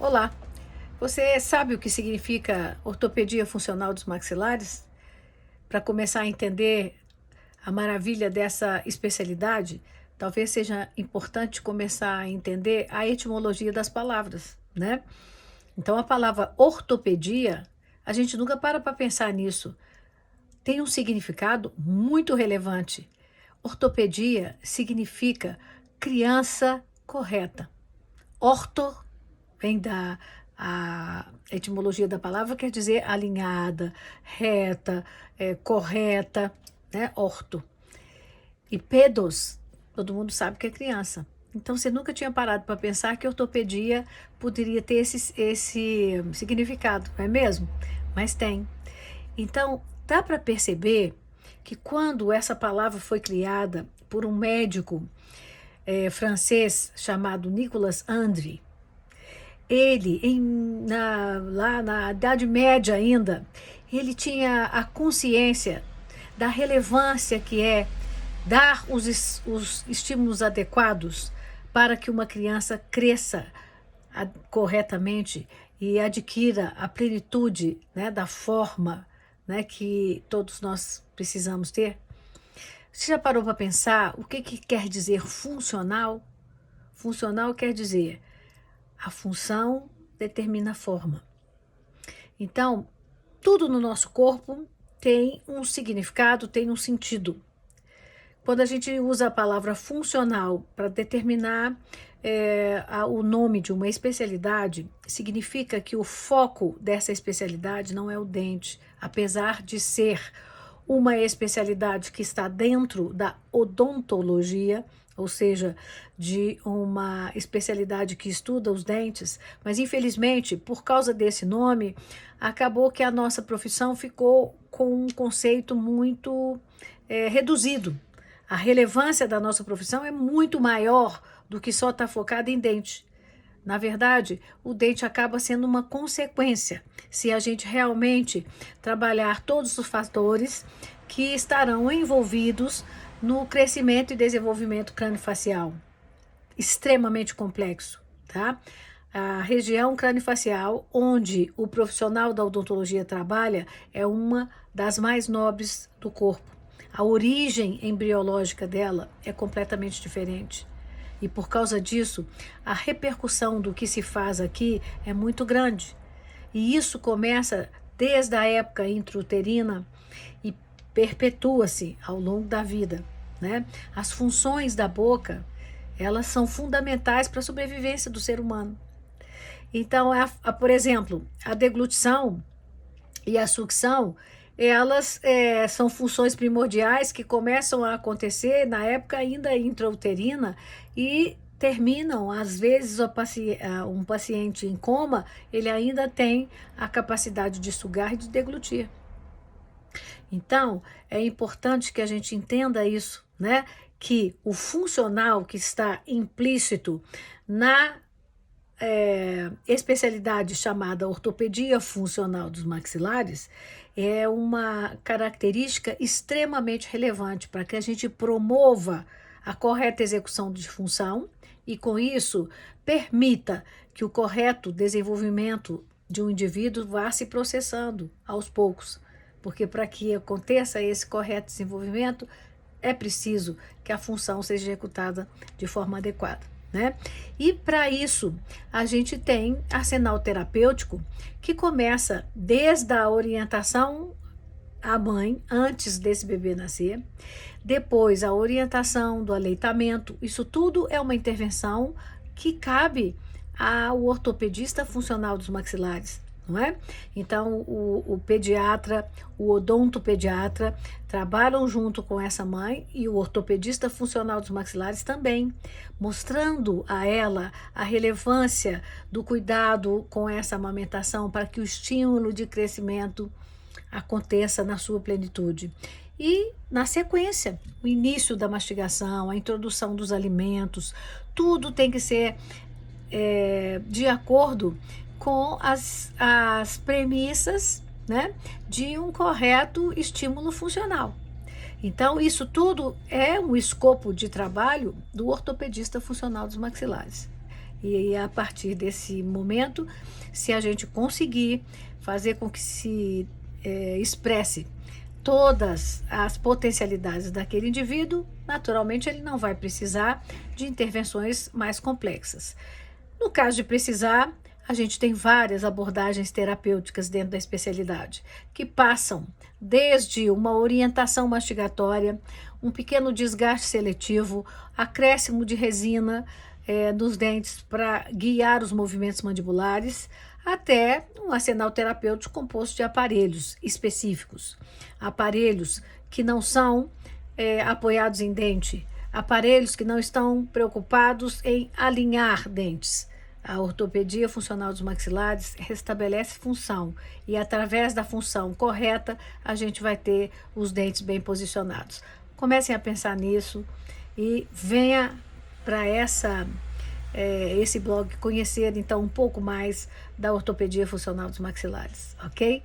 Olá, você sabe o que significa ortopedia funcional dos maxilares? Para começar a entender a maravilha dessa especialidade, talvez seja importante começar a entender a etimologia das palavras, né? Então, a palavra ortopedia, a gente nunca para pensar nisso. Tem um significado muito relevante. Ortopedia significa criança correta. Orto vem da a etimologia da palavra, quer dizer alinhada, reta, correta, né? Orto. E pedos, todo mundo sabe que é criança. Então você nunca tinha parado para pensar que ortopedia poderia ter esse significado, não é mesmo? Mas tem. Então, dá para perceber que quando essa palavra foi criada por um médico francês chamado Nicolas André, ele, lá na Idade Média ainda, ele tinha a consciência da relevância que é dar os estímulos adequados para que uma criança cresça corretamente e adquira a plenitude, né, da forma, né, que todos nós precisamos ter. Você já parou para pensar o que quer dizer funcional? Funcional quer dizer a função determina a forma. Então, tudo no nosso corpo tem um significado, tem um sentido. Quando a gente usa a palavra funcional para determinar o nome de uma especialidade, significa que o foco dessa especialidade não é o dente, apesar de ser uma especialidade que está dentro da odontologia, ou seja, de uma especialidade que estuda os dentes, mas infelizmente, por causa desse nome, acabou que a nossa profissão ficou com um conceito muito reduzido. A relevância da nossa profissão é muito maior do que só estar focada em dente. Na verdade, o dente acaba sendo uma consequência, se a gente realmente trabalhar todos os fatores que estarão envolvidos no crescimento e desenvolvimento craniofacial. Extremamente complexo, tá? A região craniofacial, onde o profissional da odontologia trabalha, é uma das mais nobres do corpo. A origem embriológica dela é completamente diferente. E por causa disso, a repercussão do que se faz aqui é muito grande. E isso começa desde a época intrauterina e perpetua-se ao longo da vida, né? As funções da boca, elas são fundamentais para a sobrevivência do ser humano. Então, por exemplo, a deglutição e a sucção, elas são funções primordiais que começam a acontecer na época ainda intrauterina e terminam, às vezes, um paciente em coma, ele ainda tem a capacidade de sugar e de deglutir. Então, é importante que a gente entenda isso, né? Que o funcional que está implícito na especialidade chamada ortopedia funcional dos maxilares é uma característica extremamente relevante para que a gente promova a correta execução de função e, com isso, permita que o correto desenvolvimento de um indivíduo vá se processando aos poucos. Porque para que aconteça esse correto desenvolvimento, é preciso que a função seja executada de forma adequada, né? E para isso, a gente tem arsenal terapêutico que começa desde a orientação à mãe, antes desse bebê nascer, depois a orientação do aleitamento, isso tudo é uma intervenção que cabe ao ortopedista funcional dos maxilares. Não é? Então, o pediatra, o odontopediatra trabalham junto com essa mãe e o ortopedista funcional dos maxilares também, mostrando a ela a relevância do cuidado com essa amamentação para que o estímulo de crescimento aconteça na sua plenitude. E, na sequência, o início da mastigação, a introdução dos alimentos, tudo tem que ser de acordo com as premissas, né, de um correto estímulo funcional. Então, isso tudo é um escopo de trabalho do ortopedista funcional dos maxilares. E a partir desse momento, se a gente conseguir fazer com que se expresse todas as potencialidades daquele indivíduo, naturalmente ele não vai precisar de intervenções mais complexas. No caso de precisar, a gente tem várias abordagens terapêuticas dentro da especialidade, que passam desde uma orientação mastigatória, um pequeno desgaste seletivo, acréscimo de resina nos dentes para guiar os movimentos mandibulares, até um arsenal terapêutico composto de aparelhos específicos. Aparelhos que não são apoiados em dente, aparelhos que não estão preocupados em alinhar dentes. A ortopedia funcional dos maxilares restabelece função e, através da função correta, a gente vai ter os dentes bem posicionados. Comecem a pensar nisso e venha para esse blog conhecer então um pouco mais da ortopedia funcional dos maxilares, ok?